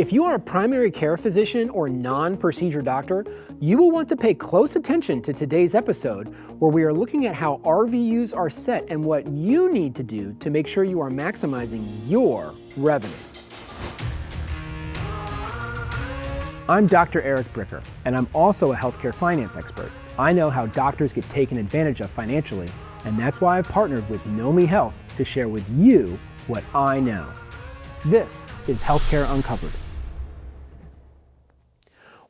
If you are a primary care physician or non-procedure doctor, you will want to pay close attention to today's episode where we are looking at how RVUs are set and what you need to do to make sure you are maximizing your revenue. I'm Dr. Eric Bricker, and I'm also a healthcare finance expert. I know how doctors get taken advantage of financially, and that's why I've partnered with Know Me Health to share with you what I know. This is Healthcare Uncovered.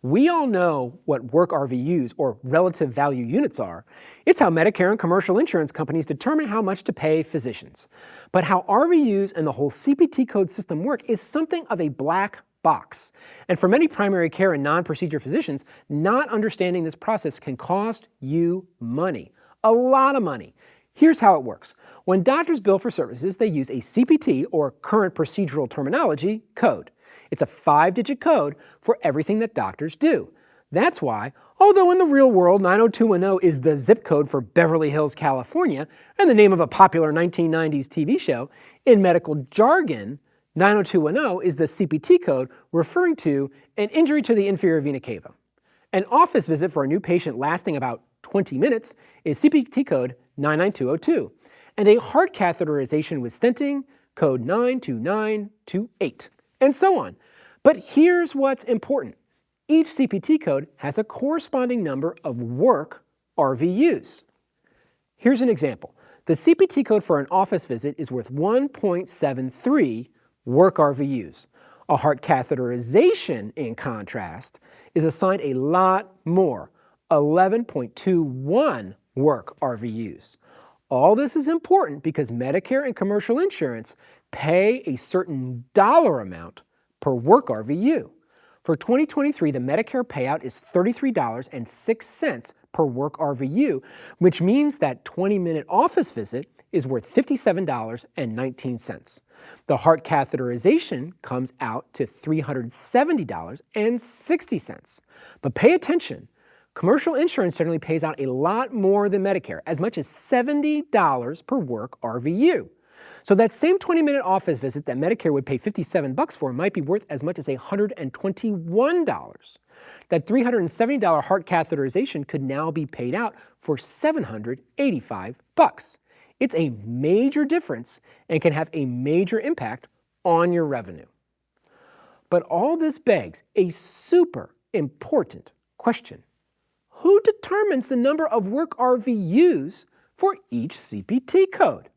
We all know what Work RVUs, or relative value units, are. It's how Medicare and commercial insurance companies determine how much to pay physicians. But how RVUs and the whole CPT code system work is something of a black box. And for many primary care and non-procedure physicians, not understanding this process can cost you money. A lot of money. Here's how it works. When doctors bill for services, they use a CPT, or current procedural terminology, code. It's a 5-digit code for everything that doctors do. That's why, although in the real world 90210 is the zip code for Beverly Hills, California, and the name of a popular 1990s TV show, in medical jargon, 90210 is the CPT code referring to an injury to the inferior vena cava. An office visit for a new patient lasting about 20 minutes is CPT code 99202, and a heart catheterization with stenting, code 92928, and so on. But here's what's important. Each CPT code has a corresponding number of Work RVUs. Here's an example. The CPT code for an office visit is worth 1.73 Work RVUs. A heart catheterization, in contrast, is assigned a lot more, 11.21 Work RVUs. All this is important because Medicare and commercial insurance pay a certain dollar amount per Work RVU. For 2023, the Medicare payout is $33.06 per Work RVU, which means that 20-minute office visit is worth $57.19. The heart catheterization comes out to $370.60. But pay attention. Commercial insurance generally pays out a lot more than Medicare, as much as $70 per Work RVU. So that same 20-minute office visit that Medicare would pay $57 for might be worth as much as $121. That $370 heart catheterization could now be paid out for $785. It's a major difference and can have a major impact on your revenue. But all this begs a super important question. Who determines the number of Work RVUs for each CPT code?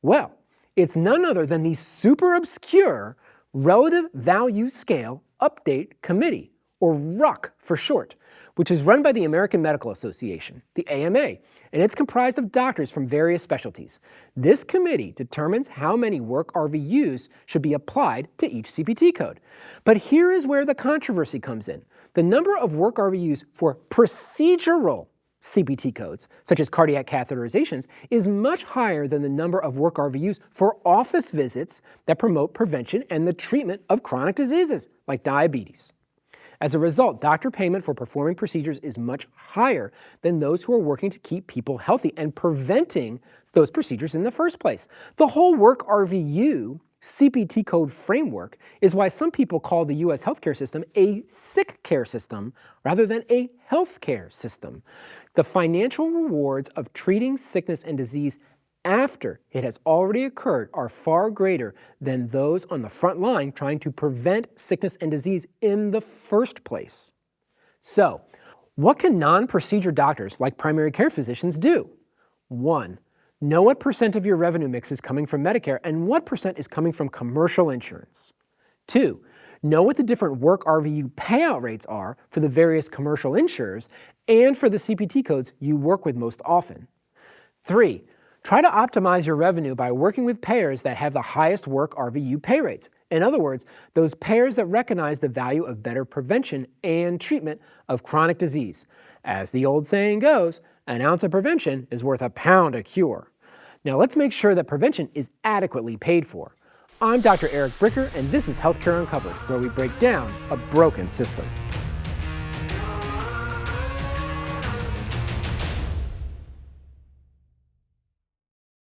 Well, it's none other than the super obscure Relative Value Scale Update Committee, or RUC for short, which is run by the American Medical Association, the AMA, and it's comprised of doctors from various specialties. This committee determines how many Work RVUs should be applied to each CPT code. But here is where the controversy comes in. The number of Work RVUs for procedural CPT codes, such as cardiac catheterizations, is much higher than the number of Work RVUs for office visits that promote prevention and the treatment of chronic diseases like diabetes. As a result, doctor payment for performing procedures is much higher than those who are working to keep people healthy and preventing those procedures in the first place. The whole Work RVU CPT code framework is why some people call the U.S. healthcare system a sick care system rather than a healthcare system. The financial rewards of treating sickness and disease after it has already occurred are far greater than those on the front line trying to prevent sickness and disease in the first place. So, what can non-procedure doctors like primary care physicians do? 1. Know what percent of your revenue mix is coming from Medicare and what percent is coming from commercial insurance. 2. Know what the different Work RVU payout rates are for the various commercial insurers and for the CPT codes you work with most often. 3. Try to optimize your revenue by working with payors that have the highest Work RVU pay rates. In other words, those payors that recognize the value of better prevention and treatment of chronic disease. As the old saying goes, an ounce of prevention is worth a pound of cure. Now let's make sure that prevention is adequately paid for. I'm Dr. Eric Bricker, and this is Healthcare Uncovered, where we break down a broken system.